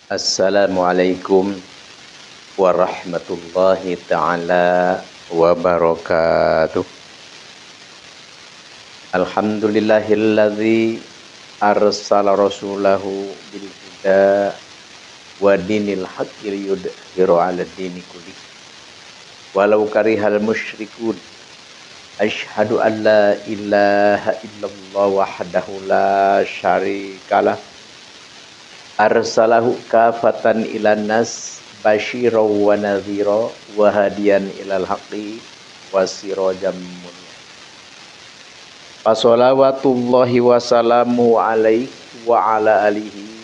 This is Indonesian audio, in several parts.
Assalamualaikum warahmatullahi ta'ala wabarakatuh. Alhamdulillahilladzi arsala rasulahu bil huda wa dinil haqqi liyudhhirahu 'ala dini kullih walau karihal musyrikun. Asyhadu an la ilaha illallah wahdahu la syarikalah arsalahu kafatan ilan nas basyiraw wa nadhira wa hadiyan ilal haqqi wasirajam munir. Fasholawatullahi wasalamu alaihi wa ala alihi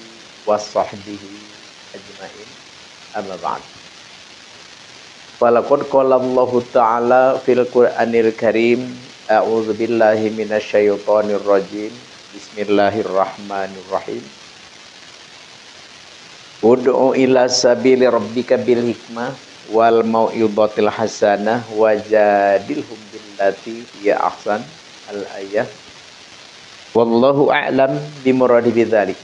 wa sahbihi ajma'in, amma ba'd. Walaqad qala Allahu ta'ala fil Qur'anil Karim, a'udzu billahi minasyaitonir rajim. Bismillahirrahmanirrahim. Ud'u ila sabili rabbika bil hikmah wal mau'izatil hasanah wajadilhum billati hiya ahsan. Al-ayah. Wallahu a'lam bimuradi bidzalik.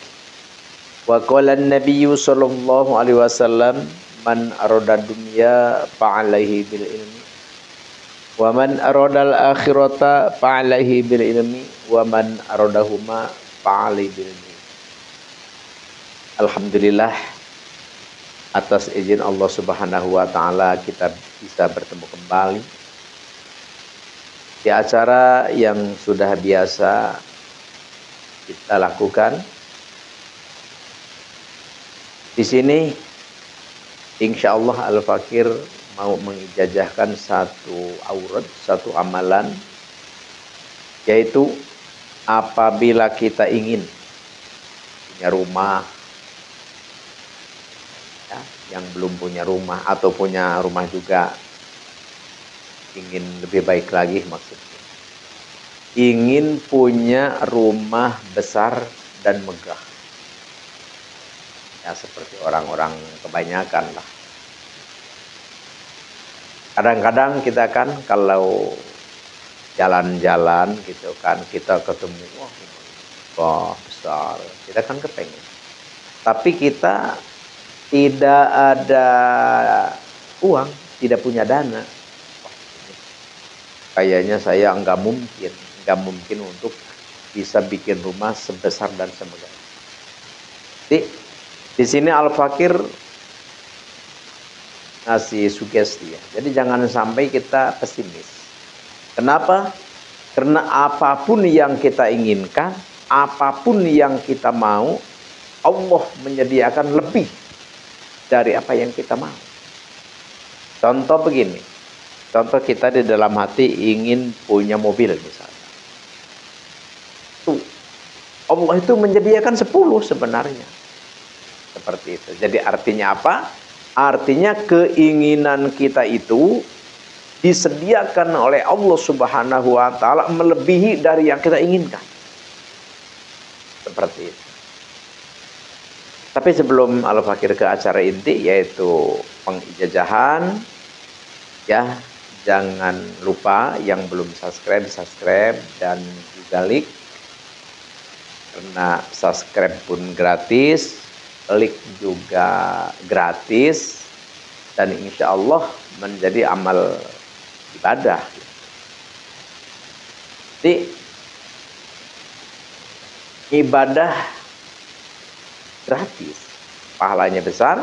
Wa qala an-nabiyyu sallallahu alaihi wasallam, man arada dunya fa'alaihi bil ilmi wa man arada al-akhirata fa'alaihi bil ilmi wa man aradahuma fa'alaihi bil ilmi. Alhamdulillah, atas izin Allah Subhanahu wa taala kita bisa bertemu kembali di acara yang sudah biasa kita lakukan. Di sini insyaallah Al-Fakir mau mengijazahkan satu aurat, satu amalan, yaitu apabila kita ingin punya rumah, yang belum punya rumah atau punya rumah juga ingin lebih baik lagi, maksudnya ingin punya rumah besar dan megah, ya seperti orang-orang kebanyakan lah. Kadang-kadang kita kan kalau jalan-jalan gitu kan, kita ketemu wah besar, kita kan kepengen, tapi kita tidak ada uang, tidak punya dana. Kayaknya saya nggak mungkin untuk bisa bikin rumah sebesar dan semegah. Di sini Al-Fakir ngasih sugesti ya. Jadi jangan sampai kita pesimis. Kenapa? Karena apapun yang kita inginkan, apapun yang kita mau, Allah menyediakan lebih dari apa yang kita mau. Contoh begini, contoh kita di dalam hati ingin punya mobil misalnya. Allah itu menyediakan 10 sebenarnya. Seperti itu. Jadi artinya apa? Artinya keinginan kita itu disediakan oleh Allah Subhanahu wa taala melebihi dari yang kita inginkan. Seperti itu. Tapi sebelum Al-Fakir ke acara inti, yaitu pengijazahan, ya jangan lupa yang belum subscribe dan juga like, karena subscribe pun gratis, like juga gratis, dan insya Allah menjadi amal ibadah. Jadi ibadah gratis, pahalanya besar,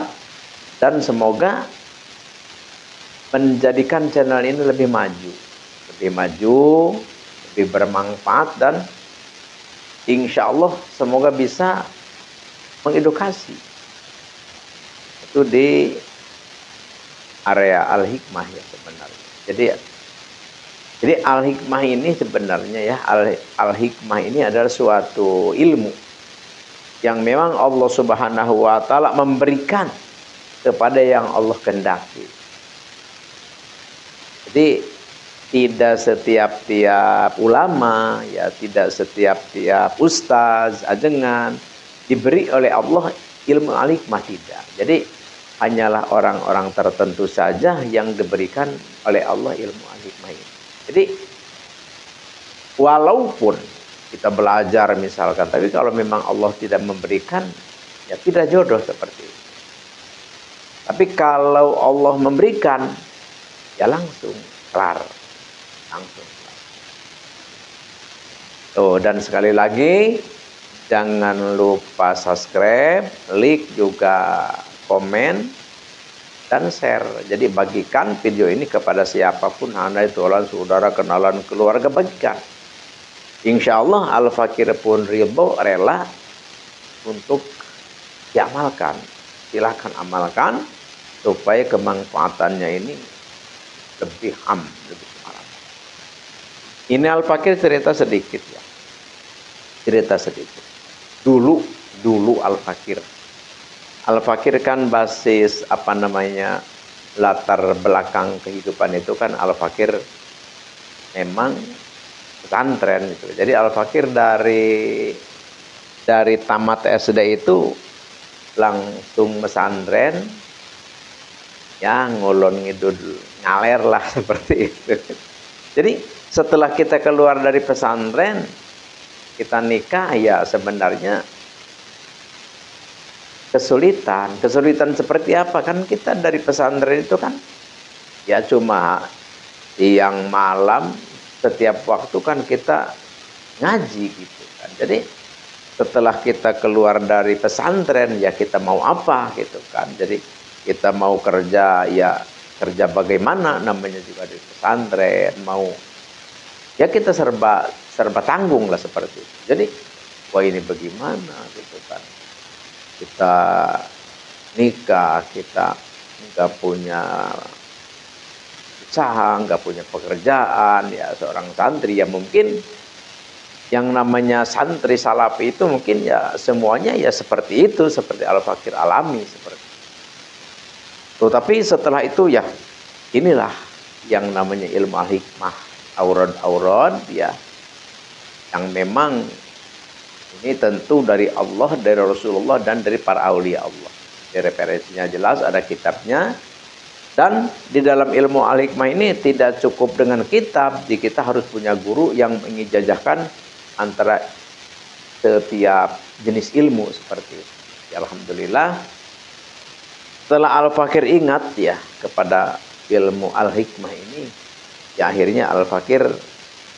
dan semoga menjadikan channel ini lebih maju, lebih bermanfaat, dan insya Allah semoga bisa mengedukasi. Itu di area Al-Hikmah ya sebenarnya. Jadi Al-Hikmah ini sebenarnya ya, Al-Hikmah ini adalah suatu ilmu yang memang Allah Subhanahu wa taala memberikan kepada yang Allah kehendaki. Jadi tidak setiap ulama, ya tidak setiap ustaz, ajengan diberi oleh Allah ilmu al-hikmah, tidak. Jadi hanyalah orang-orang tertentu saja yang diberikan oleh Allah ilmu al-hikmah ini. Jadi walaupun kita belajar misalkan, tapi kalau memang Allah tidak memberikan, ya tidak jodoh seperti itu. Tapi kalau Allah memberikan, ya langsung kelar. Langsung. Tuh, dan sekali lagi, jangan lupa subscribe, like juga komen, dan share. Jadi bagikan video ini kepada siapapun, Anda itu orang saudara, kenalan, keluarga, bagikan. Insya Allah Al-Fakir pun ridho, rela untuk diamalkan. Silahkan amalkan supaya kemanfaatannya ini lebih lebih semarak. Ini Al-Fakir cerita sedikit ya. Cerita sedikit. Dulu Al-Fakir. Al-Fakir kan basis latar belakang kehidupan itu kan Al-Fakir memang pesantren gitu. Jadi Al-Fakir dari tamat SD itu langsung pesantren, ya ngulon ngidul ngaler lah seperti itu. Jadi setelah kita keluar dari pesantren, kita nikah, ya sebenarnya kesulitan seperti apa, kan kita dari pesantren itu kan ya cuma siang malam setiap waktu kan kita ngaji gitu kan. Jadi setelah kita keluar dari pesantren, ya kita mau apa gitu kan. Jadi kita mau kerja, ya kerja bagaimana, namanya juga di pesantren, mau ya kita serba tanggung lah seperti itu. Jadi wah ini bagaimana gitu kan, kita nikah, kita nggak punya usaha, nggak punya pekerjaan, ya seorang santri ya mungkin yang namanya santri salafi itu mungkin ya semuanya ya seperti itu, seperti Al-Fakir alami seperti itu. Tapi setelah itu ya inilah yang namanya ilmu al-hikmah, aurad ya, yang memang ini tentu dari Allah, dari Rasulullah, dan dari para aulia Allah. Di referensinya jelas, ada kitabnya. Dan di dalam ilmu al-hikmah ini tidak cukup dengan kitab, kita harus punya guru yang mengijazahkan antara setiap jenis ilmu seperti itu. Ya, alhamdulillah, setelah Al-Fakir ingat ya kepada ilmu al-hikmah ini, ya akhirnya Al-Fakir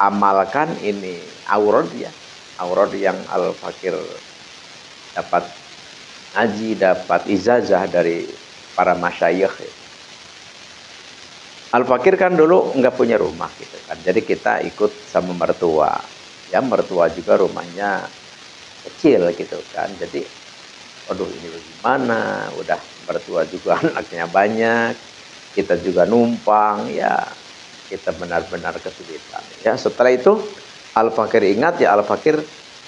amalkan ini aurad ya, aurad yang Al-Fakir dapat ngaji, dapat ijazah dari para masyayikh ya. Al-Fakir kan dulu nggak punya rumah gitu kan, jadi kita ikut sama mertua, ya mertua juga rumahnya kecil gitu kan. Jadi aduh ini bagaimana, udah mertua juga anaknya banyak, kita juga numpang, ya kita benar-benar kesulitan ya. Setelah itu Al-Fakir ingat ya, Al-Fakir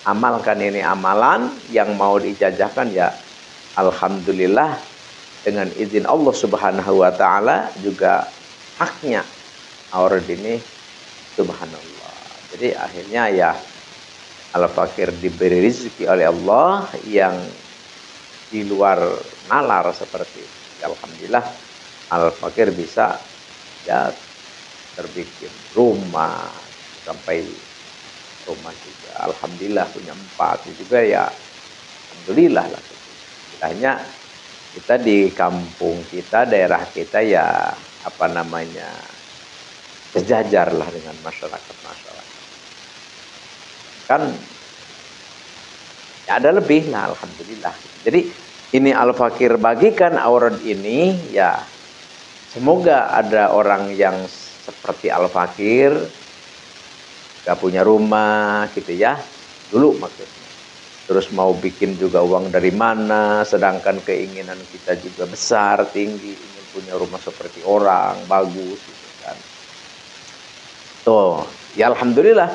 amalkan ini amalan yang mau diijazahkan ya. Alhamdulillah dengan izin Allah Subhanahu wa taala juga haknya aurad ini, subhanallah. Jadi akhirnya ya Al-Fakir diberi rezeki oleh Allah yang di luar nalar seperti itu. Alhamdulillah Al-Fakir bisa ya terbikin rumah, sampai rumah juga alhamdulillah punya 4 juga ya, alhamdulillah lah. Hanya kita di kampung kita, daerah kita ya sejajar lah dengan masyarakat kan ya, ada lebih lah alhamdulillah. Jadi ini Al-Fakir bagikan aurad ini ya, semoga ada orang yang seperti Al-Fakir gak punya rumah gitu ya dulu maksudnya, terus mau bikin juga uang dari mana, sedangkan keinginan kita juga besar, tinggi, ingin punya rumah seperti orang, bagus gitu kan. Tuh, ya alhamdulillah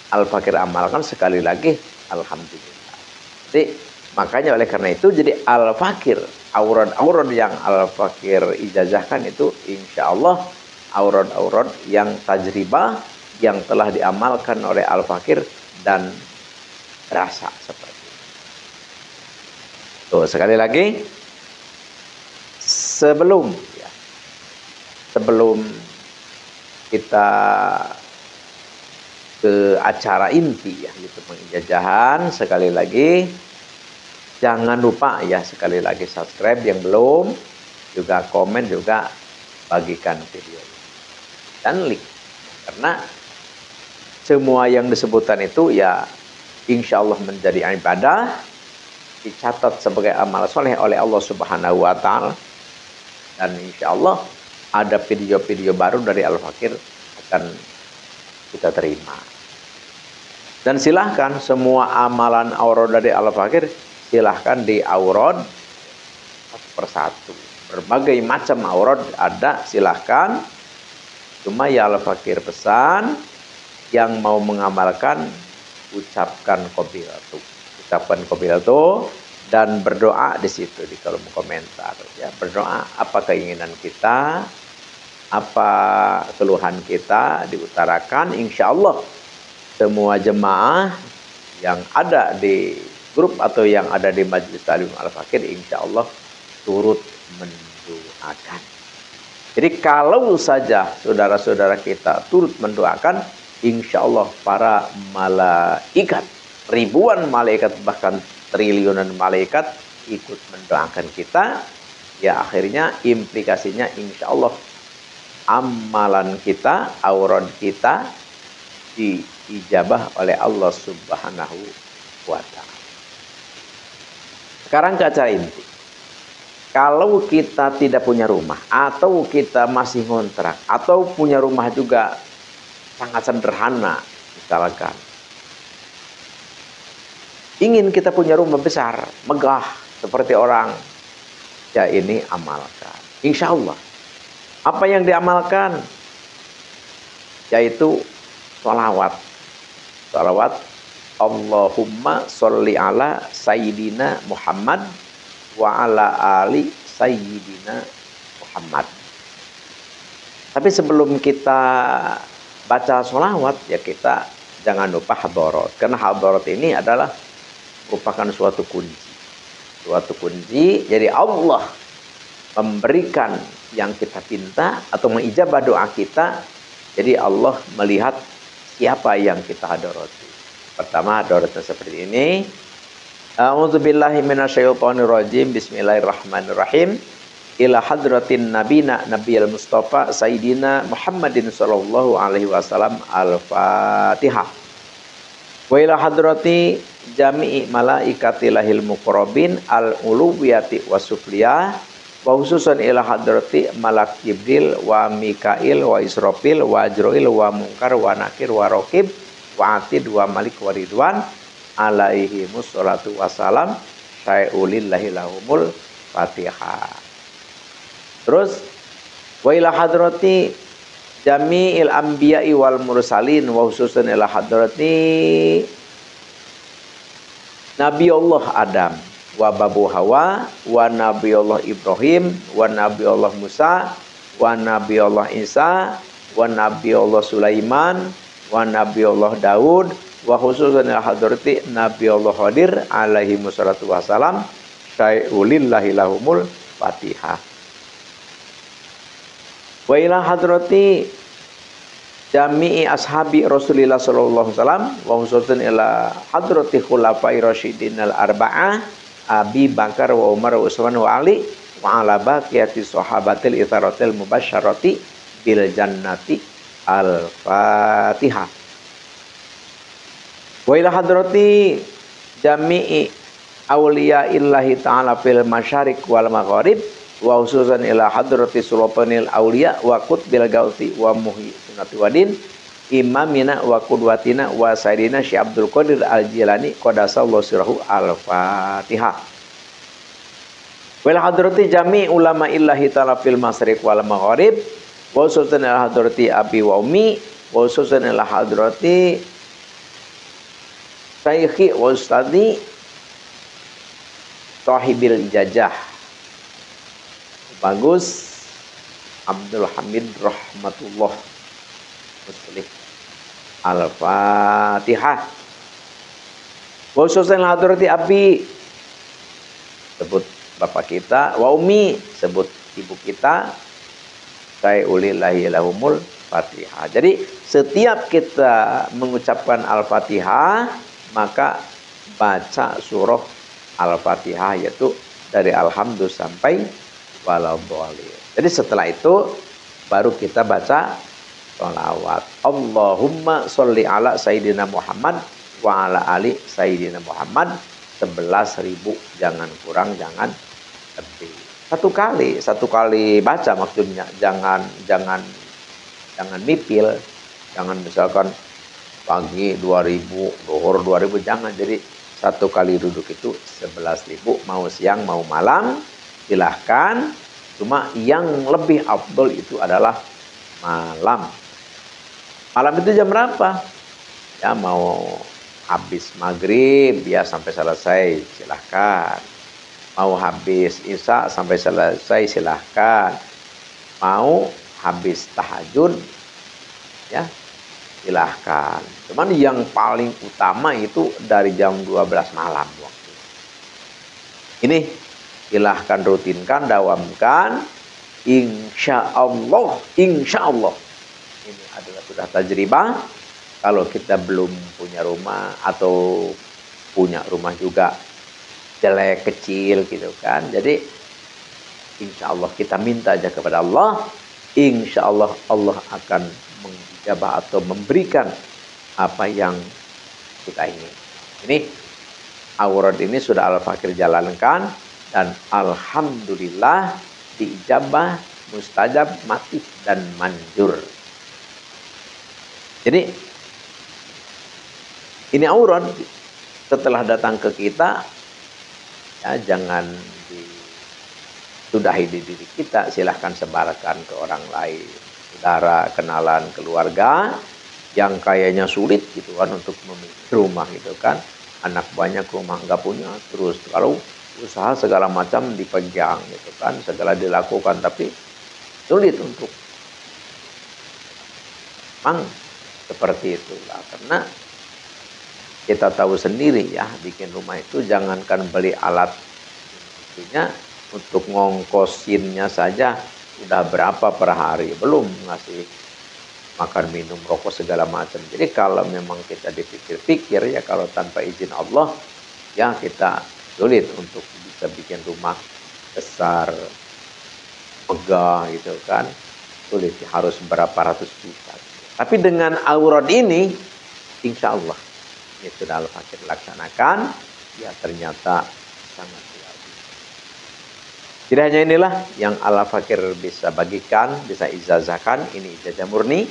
Al-Fakir amalkan sekali lagi, alhamdulillah. Jadi makanya oleh karena itu jadi Al-Fakir, aurad-aurad yang Al-Fakir ijazahkan itu insya Allah aurad-aurad yang tajribah, yang telah diamalkan oleh Al-Fakir dan rasa seperti itu. Tuh, sekali lagi sebelum kita ke acara inti ya, gitu pengijazahan, sekali lagi jangan lupa ya, sekali lagi subscribe yang belum, juga komen, juga bagikan video ini. Dan link. Karena semua yang disebutkan itu ya insya Allah menjadi ibadah, dicatat sebagai amal soleh oleh Allah Subhanahu wa Ta'ala. Dan insya Allah ada video-video baru dari Al-Fakir akan kita terima. Dan silahkan semua amalan aurad dari Al-Fakir silahkan di aurad satu persatu. Berbagai macam aurad ada, silahkan. Cuma ya Al-Fakir pesan, yang mau mengamalkan ucapkan qabilatu. Ucapkan qabilatu dan berdoa di situ di kolom komentar ya. Berdoa apa keinginan kita, apa keluhan kita diutarakan, insya Allah semua jemaah yang ada di grup atau yang ada di Majelis Ta'lim Al-Fakir insya Allah turut mendoakan. Jadi kalau saja saudara-saudara kita turut mendoakan, insya Allah para malaikat, ribuan malaikat bahkan triliunan malaikat ikut mendoakan kita. Ya akhirnya implikasinya insya Allah amalan kita, aurad kita diijabah oleh Allah Subhanahu wa Ta'ala. Sekarang ke acara inti. Kalau kita tidak punya rumah, atau kita masih ngontrak, atau punya rumah juga sangat sederhana, misalkan ingin kita punya rumah besar, megah, seperti orang, ya ini amalkan. Insya Allah. Apa yang diamalkan? Yaitu sholawat. Sholawat Allahumma sholli ala Sayyidina Muhammad wa ala ali Sayyidina Muhammad. Tapi sebelum kita baca sholawat, ya kita jangan lupa hadarat. Karena hadarat ini adalah merupakan suatu kunci. Suatu kunci, jadi Allah memberikan yang kita pinta atau mengijabah doa kita. Jadi Allah melihat siapa yang kita hadarati. Pertama hadaratnya seperti ini. A'udzubillahi minasyaitonirrajim. Bismillahirrahmanirrahim. Ila hadratin nabina nabiyil mustafa sayyidina Muhammadin sallallahu alaihi wasallam. Al-Fatihah. Wa ila hadrati jami'i malaikatilahil muqarrabin al-uluwiyati wasufliyah wa khususan ila hadrati malak Jibril wa Mikail wa Israfil wa Ajrail wa Munkar wa Nakir wa Raqib wa Atid wa Malik wa Ridwan alaihi musallatu wassalam syai'ulillahi lahumul Fatihah. Terus wa ila hadrati jami'il anbiya'i wal mursalin wa khususan ila hadrati Nabi Allah Adam wa babu Hawa wa Nabi Allah Ibrahim wa Nabi Allah Musa wa Nabi Allah Isa wa Nabi Allah Sulaiman wa Nabi Allah Daud wa khususan ila hadrati Nabi Allah Khadir alaihi wassalatu wassalam syai'ulillahi lahumul Fatihah. Wa ila hadrati jami'i ashabi Rasulillah sallallahu alaihi wasallam wa khususan ila hadrati khulafai rasyidin al-arba'ah Abi Bakar wa Umar wa Utsman wa Ali wa ala baqiyati sahabatil itsaratil mubasysyarati bil jannati. Al-Fatihah. Wa ila hadrati jami'i awliyaillahi ta'ala fil masyariq wal magharib wa khususan ila hadrati sultanil auliya wa qutbil gauti wa muhyi sunnati wadin imamina wa qudwatina wa sayyidina Syekh Abdul Qadir Al-Jilani qadasallahu sirruhu. Al-Fatihah. Wa ila hadrati jami' ulama illahi ta'ala fil masyriq wal magharib wa khususan ila hadrati abi wa ummi wa khususan ila hadrati sayyikhi wa ustadi sahibil ijazah. Bagus Abdul Hamid rahmatullah muslih. Al-Fatihah. Wa khususan hadrati abi sebut bapak kita, wa ummi sebut ibu kita, syai'ulillahi lahumul Fatihah. Jadi setiap kita mengucapkan Al-Fatihah maka baca surah Al-Fatihah, yaitu dari Alhamdulillah sampai waladhdallin. Jadi setelah itu baru kita baca sholawat. Allahumma sholli ala Sayyidina Muhammad wa ala ali Sayyidina Muhammad 11.000, jangan kurang, jangan lebih. Satu kali baca maksudnya, jangan mipil, jangan misalkan pagi 2.000, zuhur 2.000, jangan. Jadi satu kali duduk itu 11.000, mau siang mau malam silahkan. Cuma yang lebih afdol itu adalah malam. Malam itu jam berapa? Ya mau habis maghrib ya sampai selesai silahkan. Mau habis isya sampai selesai silahkan. Mau habis tahajud ya silahkan. Cuman yang paling utama itu dari jam 12 malam waktu. Ini silahkan rutinkan, dawamkan. Insya Allah. Ini adalah sudah tajribah. Kalau kita belum punya rumah atau punya rumah juga jelek, kecil gitu kan. Jadi insya Allah kita minta aja kepada Allah. Insya Allah Allah akan mengijabah atau memberikan apa yang kita ingin. Ini aurat ini sudah Al-Fakir jalankan dan alhamdulillah diijabah, mustajab, mati dan manjur. Jadi ini aurat setelah datang ke kita ya jangan disudahi di diri kita, silahkan sebarkan ke orang lain, saudara, kenalan, keluarga yang kayaknya sulit gitu kan untuk memiliki rumah gitu kan, anak banyak rumah nggak punya, terus kalau usaha segala macam dipegang gitu kan, segala dilakukan tapi sulit untuk seperti itulah. Karena kita tahu sendiri ya, bikin rumah itu jangankan beli alat, maksudnya untuk ngongkosinnya saja udah berapa per hari, belum ngasih makan, minum, rokok segala macam. Jadi kalau memang kita dipikir-pikir ya, kalau tanpa izin Allah ya kita sulit untuk bisa bikin rumah besar, megah gitu kan, sulit, harus berapa ratus juta. Tapi dengan aurat ini insya Allah ini sudah Al-Fakir laksanakan, ya ternyata sangat luar biasa. Tidak hanya inilah yang Al-Fakir bisa bagikan, bisa ijazahkan, ini ijazah murni.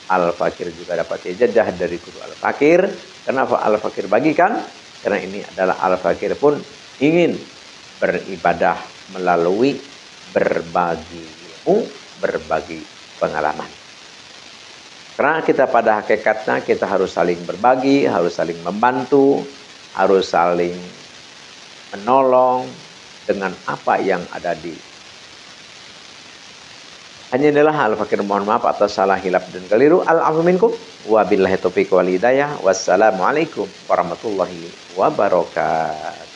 Al-Fakir juga dapat ijazah dari guru Al-Fakir. Kenapa Al-Fakir bagikan? Karena ini adalah Al-Fakir pun ingin beribadah melalui berbagi ilmu, berbagi pengalaman. Karena kita pada hakikatnya kita harus saling berbagi, harus saling membantu, harus saling menolong dengan apa yang ada di. Hanya inilah Al-Fakir mohon maaf atas salah, hilaf dan keliru. Al-'afwu minkum. Wabillahi taufiq wal hidayah. Wassalamualaikum warahmatullahi wabarakatuh.